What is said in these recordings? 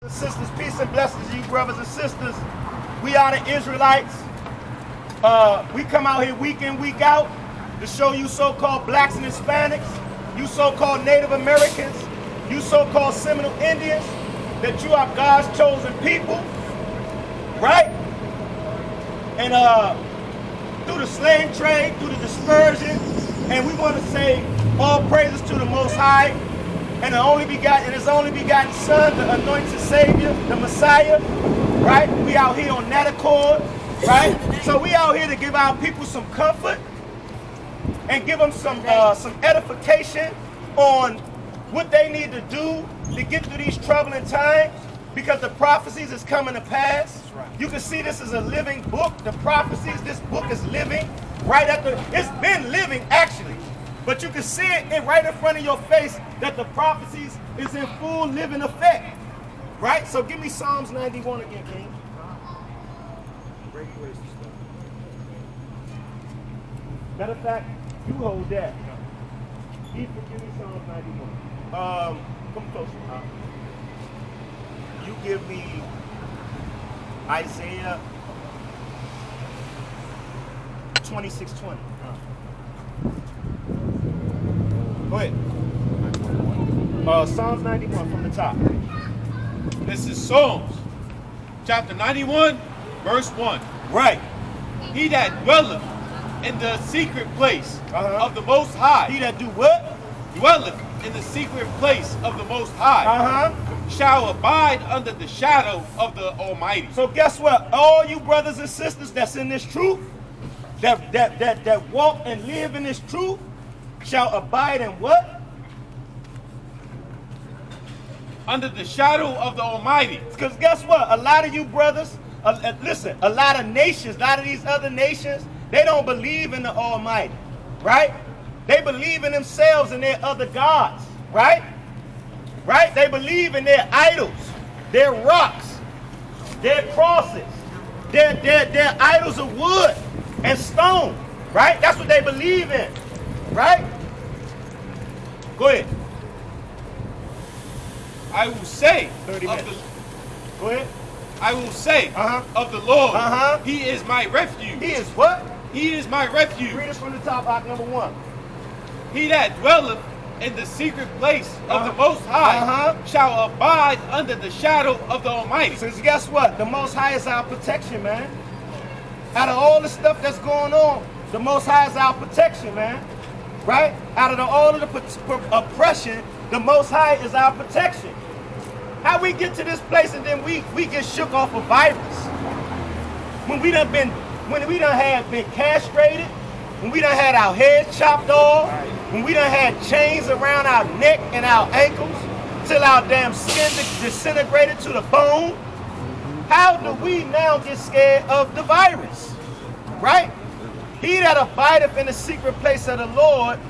Sisters, peace and blessings to you, brothers and sisters. We are the Israelites. We come out here week in, week out to show you so-called blacks and Hispanics, you so-called Native Americans, you so-called Seminole Indians, that you are God's chosen people, right? And through the slave trade, through the dispersion, and we want to say all praises to the Most High and His only begotten Son, the anointed Savior, the Messiah, right? We out here on that accord, right? So we out here to give our people some comfort and give them some edification on what they need to do to get through these troubling times, because the prophecies is coming to pass. You can see this is a living book. The prophecies, this book is living right at it's been living actually. But you can see it right in front of your face that the prophecies is in full living effect. Right? So give me Psalms 91 again, King. Great place to start. Matter of fact, you hold that. Give me Psalms 91. Come closer. You give me Isaiah 26:20. Go ahead. Psalms 91 from the top. This is Psalms, chapter 91, verse 1. Right. He that dwelleth in the secret place of the Most High. He that do what? Dwelleth in the secret place of the Most High. Shall abide under the shadow of the Almighty. So guess what? All you brothers and sisters that's in this truth, that walk and live in this truth, shall abide in what? Under the shadow of the Almighty. Because guess what? A lot of you brothers, listen, a lot of nations, a lot of these other nations, they don't believe in the Almighty, right? They believe in themselves and their other gods, right? Right? They believe in their idols, their rocks, their crosses, their idols of wood and stone, right? That's what they believe in, right? Go ahead. I will say 30 minutes. Go ahead. I will say of the Lord, He is my refuge. He is what? He is my refuge. Read us from the top, Act number 1. He that dwelleth in the secret place of the Most High shall abide under the shadow of the Almighty. So guess what? The Most High is our protection, man. Out of all the stuff that's going on, the Most High is our protection, man. Right? Out of all of the oppression, the Most High is our protection. How we get to this place and then we get shook off a virus? When we done been castrated, when we done had our heads chopped off, when we done had chains around our neck and our ankles, till our damn skin disintegrated to the bone, how do we now get scared of the virus? Right? He that abideth in the secret place of the Lord,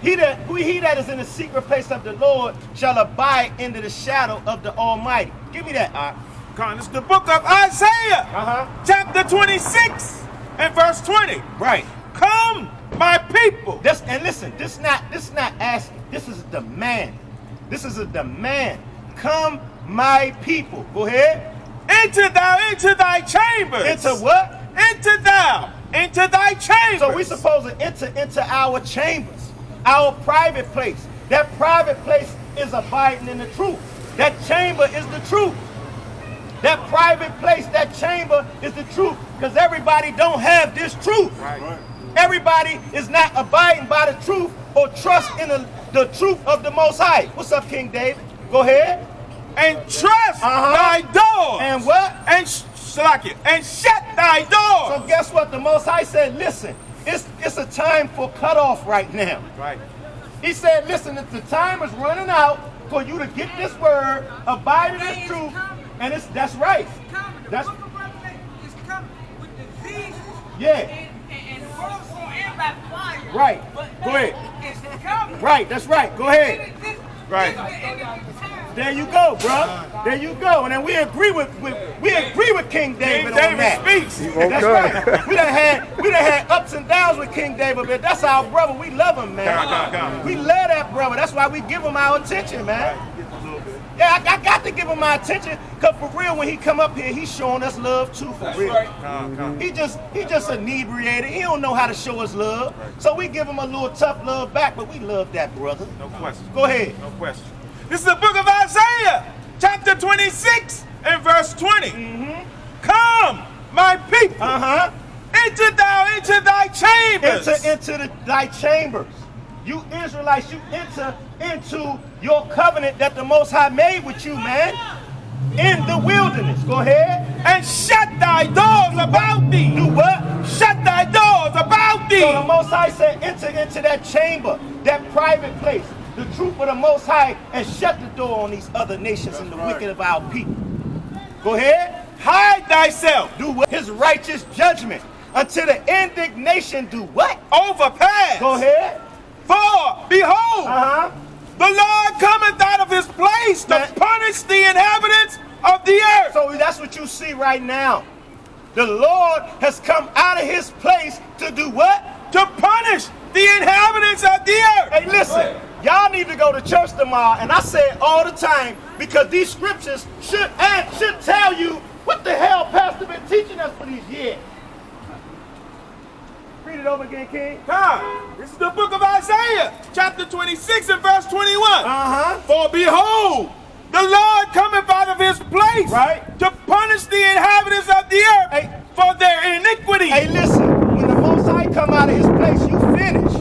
he that is in the secret place of the Lord shall abide under the shadow of the Almighty. Give me that, It's the book of Isaiah, chapter 26 and verse 20. Right. Come, my people. And listen, this not asking. This is a demand. This is a demand. Come, my people. Go ahead. Enter thou into thy chambers. Into what? Enter thou into thy chambers. So we're supposed to enter into our chambers, our private place. That private place is abiding in the truth. That chamber is the truth. That private place, that chamber is the truth. Because everybody don't have this truth. Right. Everybody is not abiding by the truth or trust in the truth of the Most High. What's up, King David? Go ahead. And trust thy doors. And what? And shut thy doors. So guess what? The Most High said, listen, it's a time for cutoff right now. Right. He said, listen, the time is running out for you to get this word, abide in this truth, and that's right. That's the book of Revelation is coming with diseases. Yeah. And the world's going to end by fire. Right. But Go ahead. It's coming. Right. That's right. Go ahead. Right. There you go, bro. There you go. And then we agree with King David on that. Speaks. That's right. We done had ups and downs with King David, but that's our brother. We love him, man. We love that brother. That's why we give him our attention, man. Yeah, I got to give him my attention, because for real, when he come up here, he's showing us love too, for real. Right. He just inebriated. He don't know how to show us love. So we give him a little tough love back, but we love that brother. No question. Go ahead. No question. This is the book of Isaiah, chapter 26 and verse 20. Come, my people. Enter thou into thy chambers. Enter thy chambers. You Israelites, you enter into your covenant that the Most High made with you, man. In the wilderness. Go ahead. And shut thy doors about thee. Do what? Shut thy doors about thee. So the Most High said, enter into that chamber, that private place, the truth of the Most High, and shut the door on these other nations and the wicked of our people. Go ahead. Hide thyself. Do what? His righteous judgment until the indignation do what? Overpass. Go ahead. For, behold, the Lord cometh out of his place to punish the inhabitants of the earth. So that's what you see right now. The Lord has come out of his place to do what? To punish the inhabitants of the earth. Hey, listen, y'all need to go to church tomorrow, and I say it all the time, because these scriptures should tell you what the hell Pastor been teaching us for these years. Read it over again, King. This is the book of Isaiah, chapter 26 and verse 21. For behold, the Lord cometh out of his place to punish the inhabitants of the earth for their iniquity. Hey, listen, when the Most High come out of his place, you finish.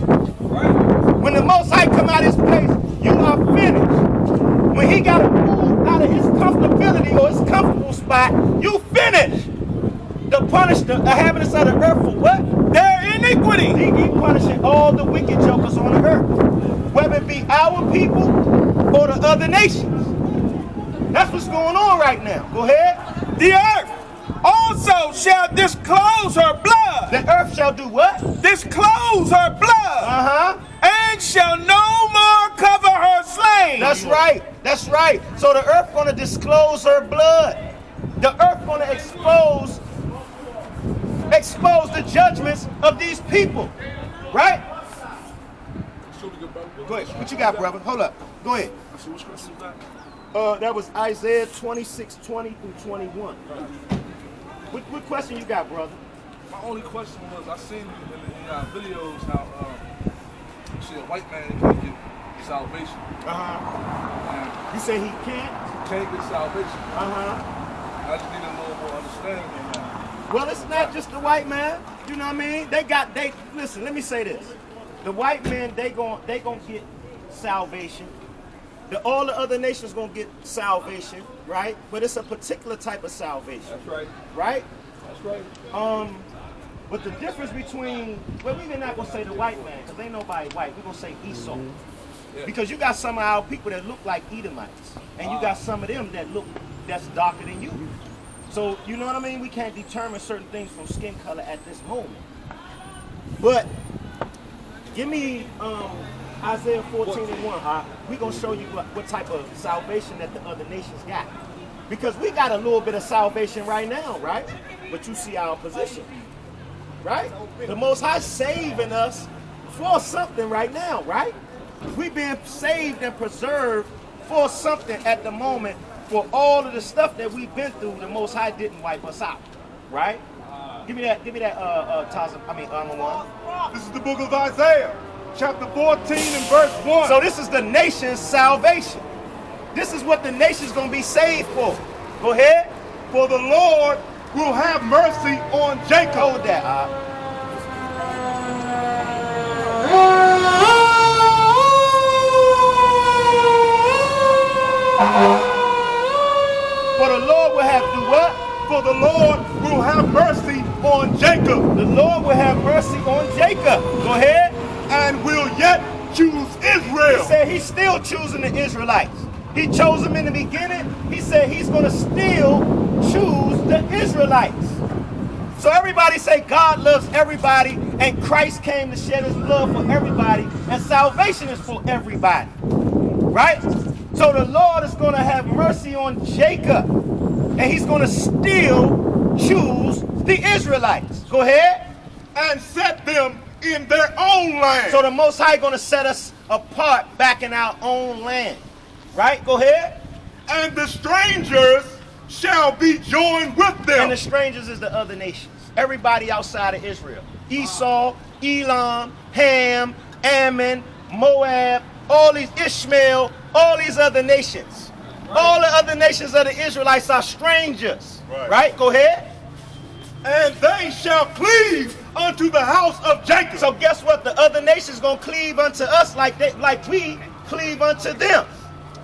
When the Most High come out of his place, you are finished. When he got to move out of his comfortability or his comfortable spot, you finish. To punish the inhabitants of the earth for what? Their iniquity. He keep punishing all the wicked jokers on the earth, whether it be our people or the other nations. That's what's going on right now. Go ahead. The earth also shall disclose her blood. The earth shall do what? Disclose her blood. And shall no more cover her slain. That's right. That's right. So the earth going to disclose her blood. The earth going to expose the judgments of these people. Right? Go ahead. What you got, brother? Hold up. Go ahead. That was Isaiah 26, 20 through 21. What question you got, brother? My only question was, I seen in videos how you see a white man can't get salvation. You say he can't? Can't get salvation. I just need a little more understanding on that. Well, it's not just the white man. You know what I mean? Listen, let me say this. The white men, they gon' get salvation. All the other nations gonna get salvation, right? But it's a particular type of salvation. That's right. Right? That's right. But the difference between, well, we're not gonna say the white man, because ain't nobody white. We're gonna say Esau. Yeah. Because you got some of our people that look like Edomites, and you got some of them that's darker than you. So, you know what I mean? We can't determine certain things from skin color at this moment. But give me Isaiah 14 and 1. We're going to show you what type of salvation that the other nations got. Because we got a little bit of salvation right now, right? But you see our position, right? The Most High saving us for something right now, right? We being saved and preserved for something at the moment. For all of the stuff that we've been through, the Most High didn't wipe us out, right? Give me that, one. This is the book of Isaiah, chapter 14 and verse 1. So this is the nation's salvation. This is what the nation's gonna be saved for. Go ahead. For the Lord will have mercy on Jacob. Hold that. For the Lord will have do what? For the Lord will have mercy on Jacob. The Lord will have mercy on Jacob. Go ahead. And will yet choose Israel. He said he's still choosing the Israelites. He chose them in the beginning. He said he's going to still choose the Israelites. So everybody say God loves everybody, and Christ came to shed his blood for everybody, and salvation is for everybody. Right? So the Lord is going to have mercy on Jacob, and he's going to still choose the Israelites. Go ahead. And set them in their own land. So the Most High going to set us apart back in our own land. Right? Go ahead. And the strangers shall be joined with them. And the strangers is the other nations. Everybody outside of Israel. Esau, Elam, Ham, Ammon, Moab, all these Ishmael, all these other nations. All the other nations of the Israelites are strangers. Right? Go ahead. And they shall cleave unto the house of Jacob. So guess what? The other nations gonna cleave unto us like we cleave unto them.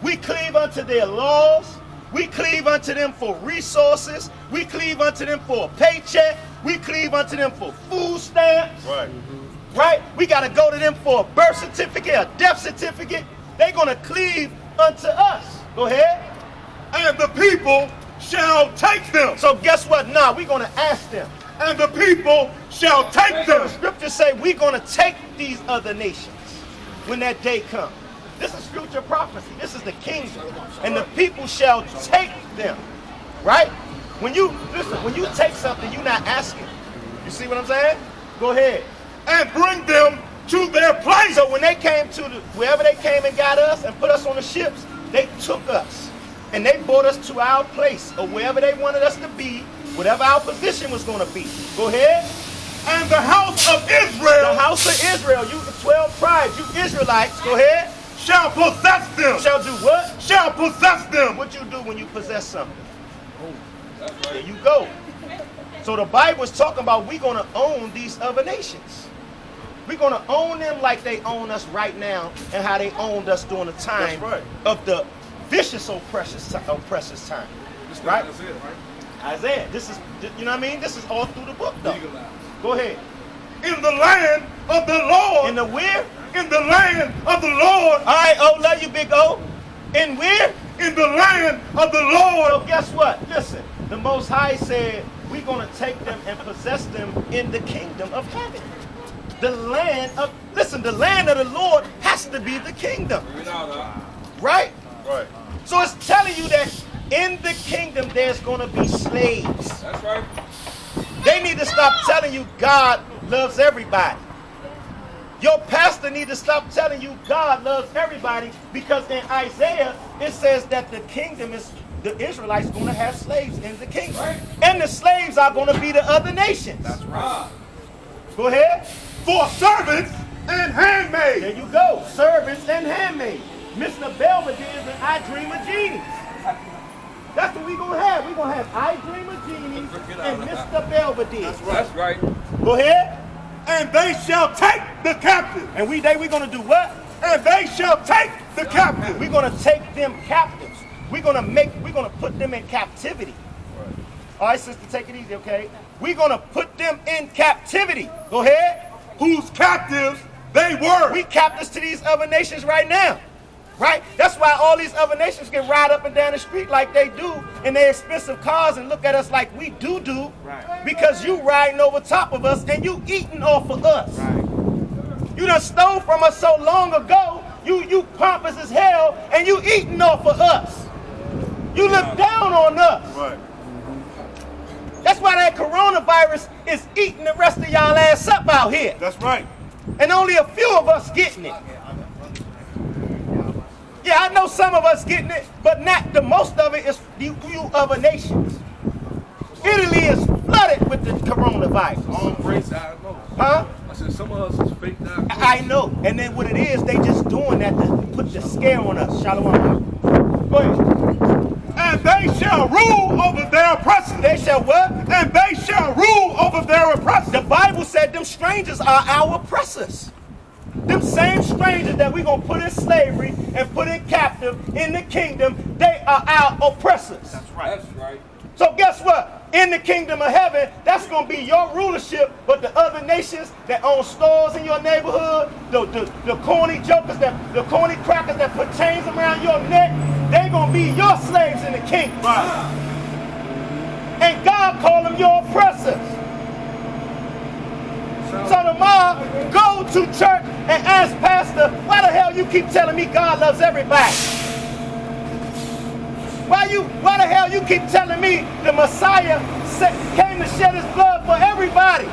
We cleave unto their laws. We cleave unto them for resources. We cleave unto them for a paycheck. We cleave unto them for food stamps. Right? We got to go to them for a birth certificate, a death certificate. They're going to cleave unto us. Go ahead. And the people shall take them. So guess what? Now we're going to ask them. And the people shall take them. The scriptures say we're going to take these other nations when that day comes. This is future prophecy. This is the kingdom. And the people shall take them. Right? When you take something, you're not asking. You see what I'm saying? Go ahead. And bring them to their place. So when they came to wherever they came and got us and put us on the ships, they took us. And they brought us to our place or wherever they wanted us to be, whatever our position was going to be. Go ahead. And the house of Israel. The house of Israel, you 12 tribes, you Israelites, go ahead. Shall possess them. Shall do what? Shall possess them. What you do when you possess something? There you go. So the Bible is talking about we're going to own these other nations. We're going to own them like they own us right now and how they owned us during the time of the vicious oppressive time. Right? Isaiah. This is, you know what I mean? This is all through the book though. Go ahead. In the land of the Lord. In the where? In the land of the Lord. All right, O, love you, big O. In where? In the land of the Lord. So guess what? Listen, the Most High said we're going to take them and possess them in the kingdom of heaven. The land of, listen, the land of the Lord has to be the kingdom. Right? Right. So it's telling you that in the kingdom there's going to be slaves. That's right. They need to stop telling you God loves everybody. Your pastor need to stop telling you God loves everybody, because in Isaiah it says that the kingdom is, the Israelites going to have slaves in the kingdom. Right. And the slaves are going to be the other nations. That's right. Go ahead. For servants and handmaids. There you go. Servants and handmaids. Mr. Belvedere's and I Dream of Genies. That's what we're going to have. We're going to have I Dream of Genies and Mr. Belvedere. That's right. Go ahead. And they shall take the captive. And we're going to do what? And they shall take the captive. We're going to take them captives. We're going to put them in captivity. Right. All right, sister, take it easy, okay? We're going to put them in captivity. Go ahead. Whose captives they were. We captives to these other nations right now. Right? That's why all these other nations can ride up and down the street like they do in their expensive cars and look at us like we do. Right. Because you riding over top of us and you eating off of us. Right. You done stole from us so long ago, you pompous as hell, and you eating off of us. You look down on us. Right. That's why that coronavirus is eating the rest of y'all ass up out here. That's right. And only a few of us getting it. Yeah, I know some of us getting it, but not the most of it is you other nations. Italy is flooded with the coronavirus. Huh? I said some of us is fake diagnosis. I know. And then what it is, they just doing that to put the scare on us. Shalom. Go ahead. And they shall rule over their oppressors. They shall what? And they shall rule over their oppressors. The Bible said them strangers are our oppressors. Them same strangers that we're going to put in slavery and put in captive in the kingdom, they are our oppressors. That's right. That's right. So guess what? In the kingdom of heaven, that's going to be your rulership, but the other nations that own stores in your neighborhood, the corny jokers, the corny crackers that put chains around your neck, they're going to be your slaves in the kingdom. Right. And God called them your oppressors. So tomorrow, go to church and ask pastor, why the hell you keep telling me God loves everybody? Why the hell you keep telling me the Messiah came to shed his blood for everybody?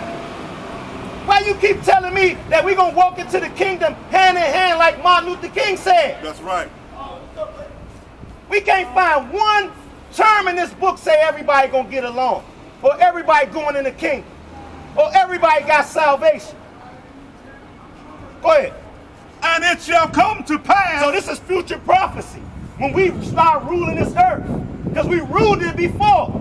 Why you keep telling me that we're going to walk into the kingdom hand in hand like Martin Luther King said? That's right. We can't find one term in this book say everybody gonna get along, or everybody going in the kingdom, or everybody got salvation. Go ahead. And it shall come to pass. So this is future prophecy. When we start ruling this earth, because we ruled it before.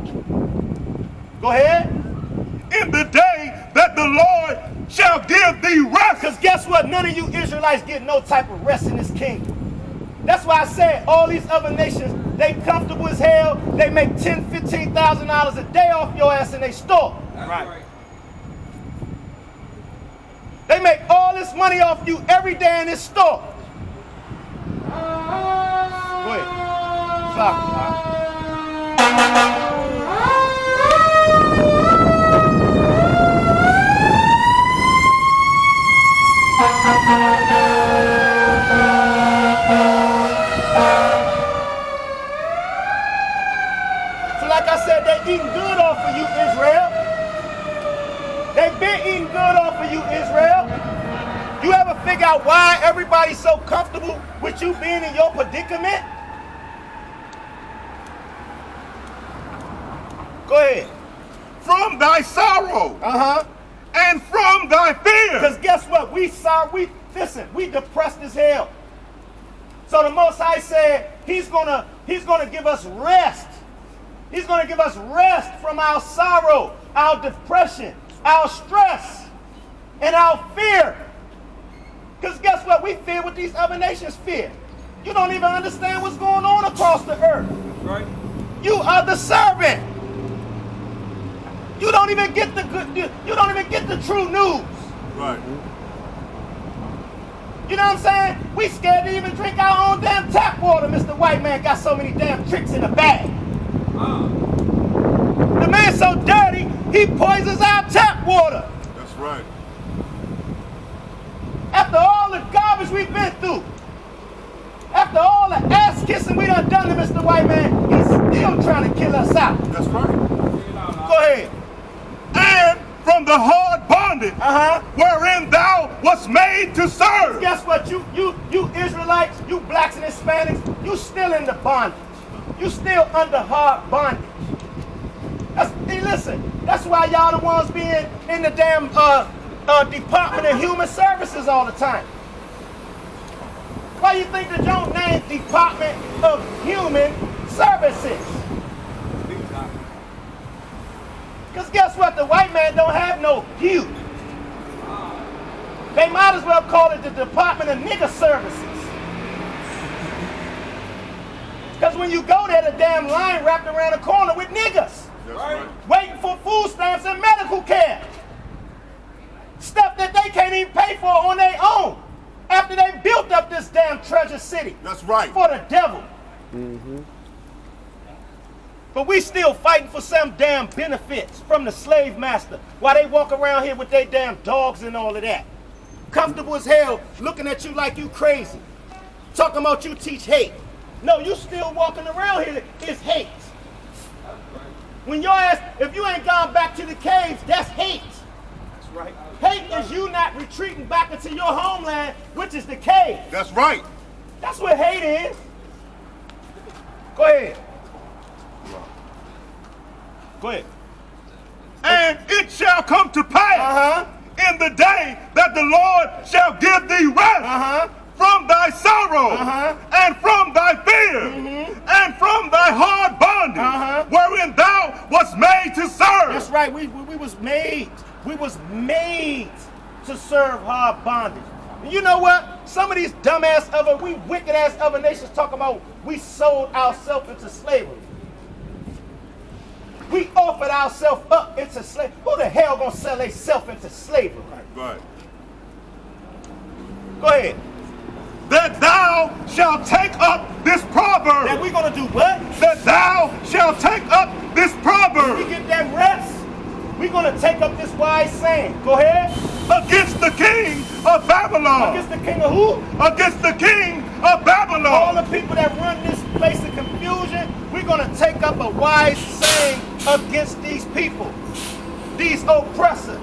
Go ahead. In the day that the Lord shall give thee rest. Because guess what? None of you Israelites get no type of rest in this kingdom. That's why I said all these other nations, they comfortable as hell. They make $10,000, $15,000 a day off your ass in their store. Right. They make all this money off you every day in this store. Go ahead. Stop. So like I said, they eating good off of you, Israel. They've been eating good off of you, Israel. You ever figure out why everybody's so comfortable with you being in your predicament? Go ahead. From thy sorrow. And from thy fear. Because guess what? We depressed as hell. So the Most High said he's gonna give us rest. He's gonna give us rest from our sorrow, our depression, our stress, and our fear. Because guess what? We fear what these other nations fear. You don't even understand what's going on across the earth. Right. You are the servant. You don't even get the true news. Right. You know what I'm saying? We scared to even drink our own damn tap water. Mr. White Man got so many damn tricks in the bag. The man's so dirty, he poisons our tap water. That's right. After all the garbage we've been through, after all the ass kissing we done to Mr. White Man, he's still trying to kill us out. That's right. Go ahead. And from the hard bondage wherein thou wast made to serve. Guess what? You Israelites, you blacks and Hispanics, you still in the bondage. You still under hard bondage. Hey, listen, that's why y'all the ones being in the damn Department of Human Services all the time. Why you think the joint named Department of Human Services? Because guess what? The white man don't have no hue. They might as well call it the Department of Nigger Services. Because when you go there, the damn line wrapped around the corner with niggas. That's right. Waiting for food stamps and medical care. Stuff that they can't even pay for on their own. After they built up this damn treasure city. That's right. For the devil. But we still fighting for some damn benefits from the slave master while they walk around here with their damn dogs and all of that. Comfortable as hell, looking at you like you crazy. Talking about you teach hate. No, you still walking around here, it's hate. When your ass, if you ain't gone back to the caves, that's hate. That's right. Hate is you not retreating back into your homeland, which is the cave. That's right. That's what hate is. Go ahead. Go ahead. And it shall come to pass in the day that the Lord shall give thee rest from thy sorrow and from thy fear and from thy hard bondage wherein thou wast made to serve. That's right. We was made. We was made to serve hard bondage. And you know what? Some of these dumbass we wicked ass other nations talking about we sold ourselves into slavery. We offered ourselves up into slavery. Who the hell gonna sell themselves into slavery? Right. Go ahead. That thou shalt take up this proverb. That we gonna do what? That thou shalt take up this proverb. We get that rest. We gonna take up this wise saying. Go ahead. Against the king of Babylon. Against the king of who? Against the king of Babylon. All the people that run this place of confusion, we're gonna take up a wise saying against these people, these oppressors.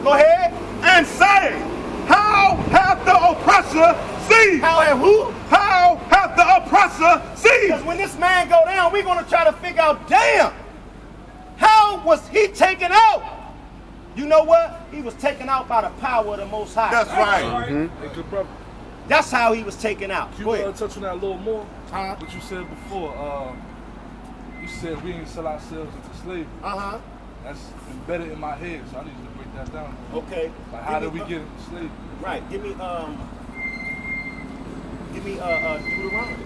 Go ahead. And say, How hath the oppressor seized? How have who? How hath the oppressor seized? Because when this man go down, we're going to try to figure out, damn, how was he taken out? You know what? He was taken out by the power of the Most High. That's right. Hey, good brother. That's how he was taken out. Can Go you ahead. touch on that a little more? Uh-huh. What you said before. You said we ain't sell ourselves into slavery. Uh-huh. That's embedded in my head, so I need you to break that down. Okay. Like, how did we get into slavery? Right. Give me Deuteronomy. Give me Deuteronomy.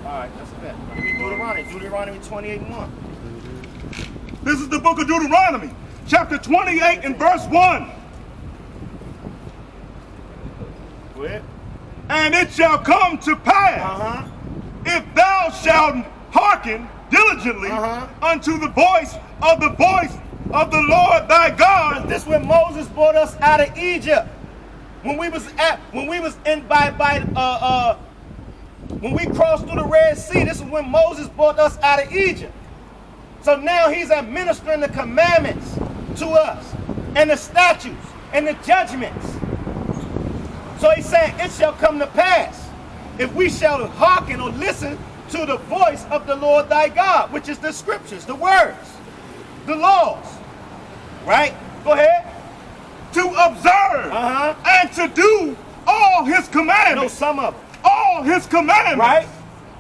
All right, that's a bet. Give me Deuteronomy 28:1. This is the book of Deuteronomy, chapter 28 and verse 1. Go ahead. And it shall come to pass, if thou shalt hearken diligently unto the voice of the Lord thy God. This is when Moses brought us out of Egypt. When we crossed through the Red Sea, this is when Moses brought us out of Egypt. So now he's administering the commandments to us, and the statutes, and the judgments. So he's saying, it shall come to pass, if we shall hearken or listen to the voice of the Lord thy God, which is the scriptures, the words, the laws. Right? Go ahead. To observe and to do all his commandments. No, some of them. All his commandments. Right?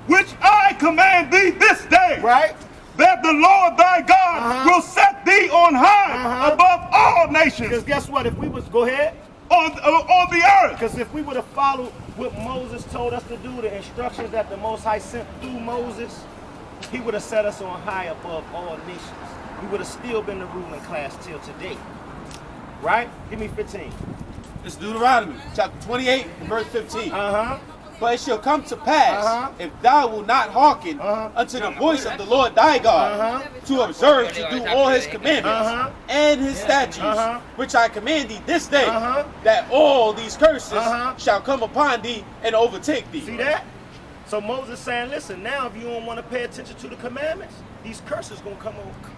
Which I command thee this day. Right? That the Lord thy God will set thee on high above all nations. Because guess what? If we was, go ahead. On the earth. Because if we would have followed what Moses told us to do, the instructions that the Most High sent through Moses, he would have set us on high above all nations. We would have still been the ruling class till today. Right? Give me 15. It's Deuteronomy, chapter 28, verse 15. But it shall come to pass, if thou wilt not hearken unto the voice of the Lord thy God, to observe to do all his commandments and his statutes, which I command thee this day, that all these curses shall come upon thee and overtake thee. See that? So Moses saying, listen, now if you don't want to pay attention to the commandments, these curses going to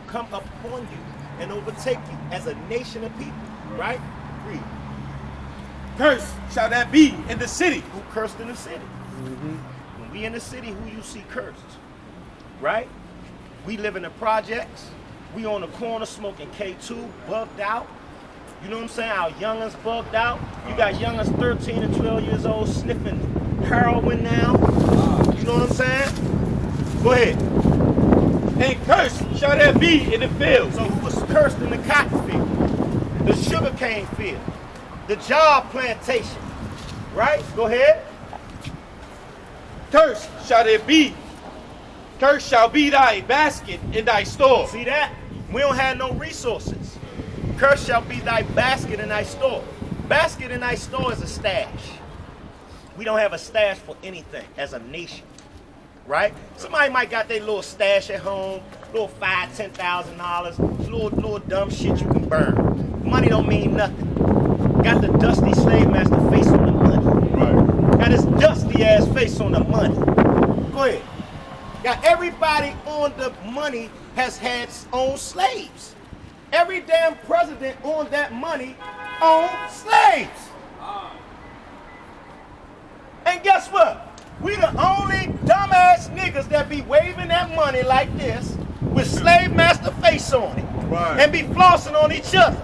come upon you and overtake you as a nation of people. Right? Read. Cursed shall that be in the city. Who cursed in the city? When we in the city, who you see cursed? Right? We live in the projects. We on the corner smoking K2, bugged out. You know what I'm saying? Our youngins bugged out. You got youngins 13 and 12 years old sniffing heroin now. You know what I'm saying? Go ahead. And cursed shall that be in the field. So who was cursed in the cotton field? The sugarcane field. The job plantation. Right? Go ahead. Cursed shall there be. Cursed shall be thy basket in thy store. See that? We don't have no resources. Cursed shall be thy basket in thy store. Basket in thy store is a stash. We don't have a stash for anything as a nation. Right? Somebody might got their little stash at home, little $5,000, $10,000, little dumb shit you can burn. Money don't mean nothing. Got the dusty slave master face on the money. Right. Got his dusty ass face on the money. Go ahead. Got everybody on the money has had owned slaves. Every damn president on that money owned slaves. And guess what? We the only dumbass niggas that be waving that money like this with slave master face on it. Right. And be flossing on each other.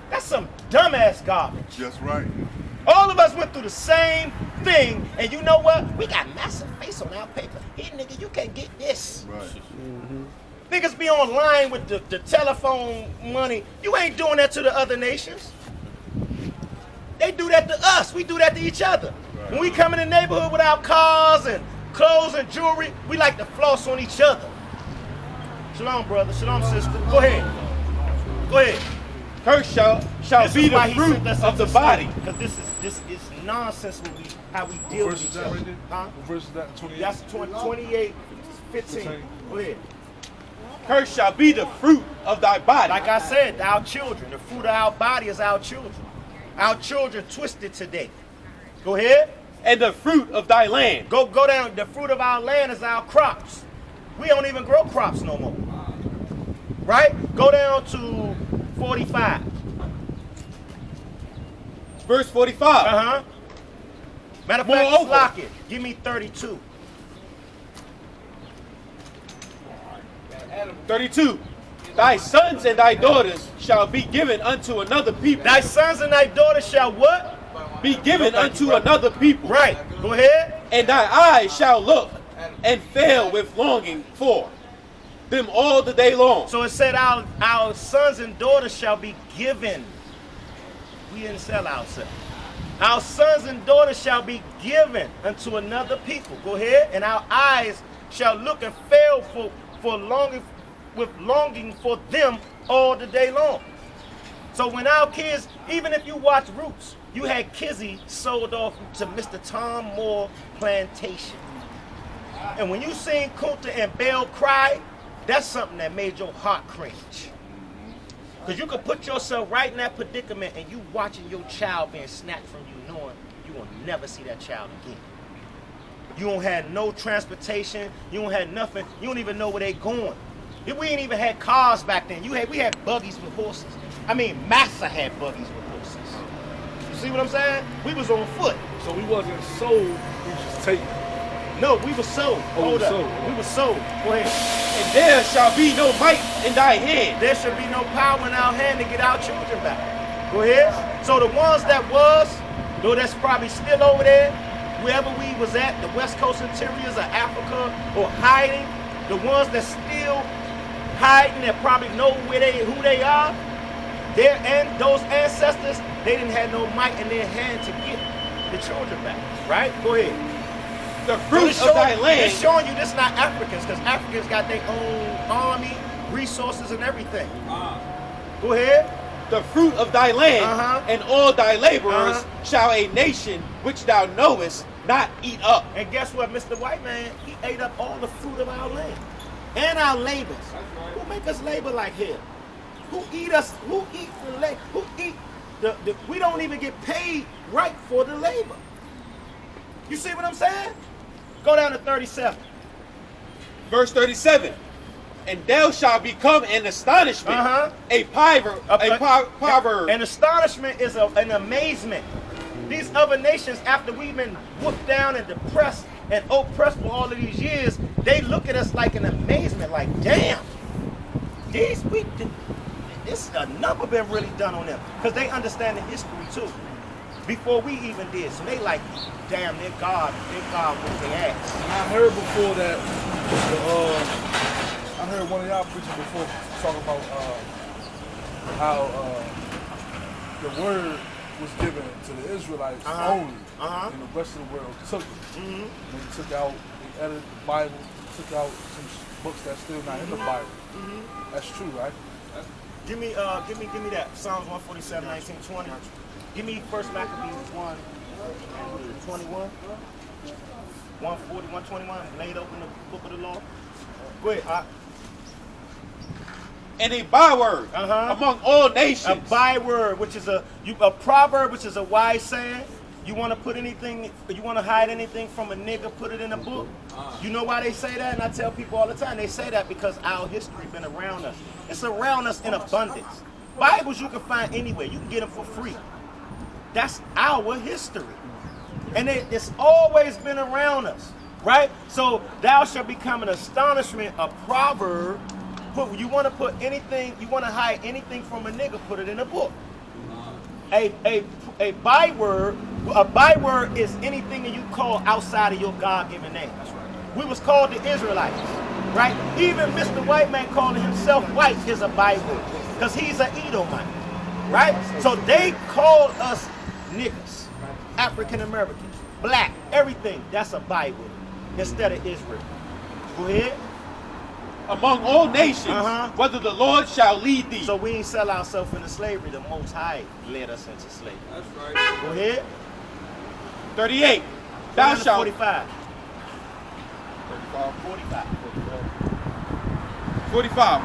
That's some dumbass garbage. That's right. All of us went through the same thing, and you know what? We got massive face on our paper. Hey, nigga, you can't get this. Right. Niggas be online with the telephone money. You ain't doing that to the other nations. They do that to us. We do that to each other. Right. When we come in the neighborhood with our cars and clothes and jewelry, we like to floss on each other. Shalom, brother. Shalom, sister. Go ahead. Go ahead. Cursed shall be the fruit of the body. Because this is nonsense how we deal with each other. Huh? What verse is that? 28? That's 28, 15. Go ahead. Cursed shall be the fruit of thy body. Like I said, our children. The fruit of our body is our children. Our children twisted today. Go ahead. And the fruit of thy land. Go down. The fruit of our land is our crops. We don't even grow crops no more. right? Go down to 45. Verse 45. Uh-huh. Matter of fact, Moreover, lock it. Give me 32. 32. Thy sons and thy daughters shall be given unto another people. Thy sons and thy daughters shall what? Be given unto another people. Right. Go ahead. And thy eyes shall look and fail with longing for them all the day long. So it said our sons and daughters shall be given. We didn't sell ourselves. Our sons and daughters shall be given unto another people. Go ahead. And our eyes shall look and fail for longing, with longing for them all the day long. So when our kids, even if you watch Roots, you had Kizzy sold off to Mr. Tom Moore Plantation. And when you seen Kunta and Belle cry, that's something that made your heart cringe. Because you could put yourself right in that predicament and you watching your child being snatched from you, knowing you will never see that child again. You don't have no transportation, you don't have nothing, you don't even know where they going. We ain't even had cars back then. We had buggies with horses. I mean, Massa had buggies with horses. You see what I'm saying? We was on foot. So we wasn't sold, we just taken. No, we were sold. Oh, Hold up. sold. We were sold. Go ahead. And there shall be no might in thy hand. There should be no power in our hand to get our children back. Go ahead. So the ones that was, though that's probably still over there, wherever we was at, the West Coast interiors of Africa, or hiding, the ones that still hiding that probably know who they are, and those ancestors, they didn't have no might in their hand to get the children back. Right? Go ahead. The fruit of thy land. It's showing you this not Africans, because Africans got their own army, resources, and everything. Go ahead. The fruit of thy land and all thy laborers shall a nation which thou knowest not eat up. And guess what, Mr. White Man? He ate up all the fruit of our land and our labors. Who make us labor like hell? Who eat us? Who eat the labor? Who eat the? We don't even get paid right for the labor. You see what I'm saying? Go down to 37. Verse 37. And thou shalt become an astonishment, a proverb. An astonishment is an amazement. These other nations, after we've been whooped down and depressed and oppressed for all of these years, they look at us like an amazement, like, damn, this a number been really done on them. Because they understand the history too, before we even did. So they like, damn, their God whooped their ass. And I heard before that, I heard one of y'all preaching before talking about how the word was given to the Israelites only, and the rest of the world took it. They took out, they edited the Bible, took out some books that's still not in the Bible. That's true, right? Give me that. Psalms 147, 19, 20. Give me First Maccabees 1, 21. 140, 121. Laid open the book of the law. Go ahead. And a byword among all nations. A byword, which is a proverb, which is a wise saying. You want to put anything, you want to hide anything from a nigga, put it in a book. You know why they say that? And I tell people all the time, they say that because our history been around us. It's around us in abundance. Bibles you can find anywhere. You can get them for free. That's our history. And it's always been around us, right? So thou shalt become an astonishment, a proverb. You want to put anything, you want to hide anything from a nigga, put it in a book. A byword is anything that you call outside of your God-given name. We was called the Israelites, right? Even Mr. White Man calling himself white is a byword because he's an Edomite, right? So they called us niggas, African Americans, black, everything. That's a byword instead of Israel. Go ahead. Among all nations, whether the Lord shall lead thee. So we ain't sell ourselves into slavery. The Most High led us into slavery. That's right. Go ahead. 38. Thou shalt. 45. 45.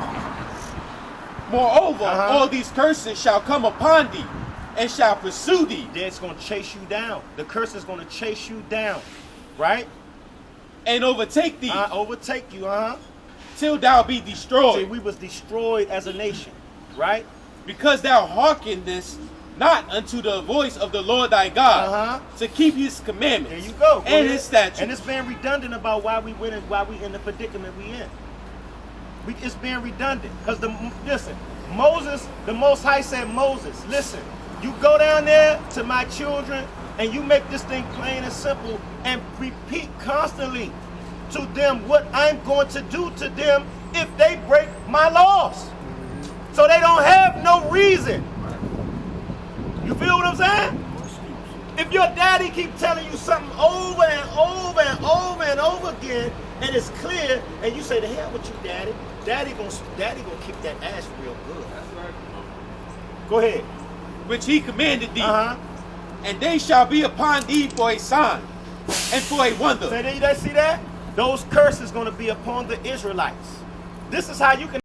Moreover, all these curses shall come upon thee, and shall pursue thee. It's going to chase you down. The curse is going to chase you down, right? And overtake thee. Overtake you, till thou be See, destroyed. we was destroyed as a nation, right? Because thou hearkenest not unto the voice of the Lord thy God, to keep his commandments There you go. and his statutes. And it's being redundant about why we went and why we in the predicament we in. It's being redundant because listen, Moses, the Most High said, Moses, listen, you go down there to my children and you make this thing plain and simple and repeat constantly to them what I'm going to do to them if they break my laws. So they don't have no reason. You feel what I'm saying? If your daddy keep telling you something over and over and over and over again, and it's clear, and you say, "The hell with you, daddy." Daddy gonna kick that ass real good. That's right. Go ahead. Which he commanded thee, and they shall be upon thee for a sign and for a wonder. See that? Those curses gonna be upon the Israelites. This is how you can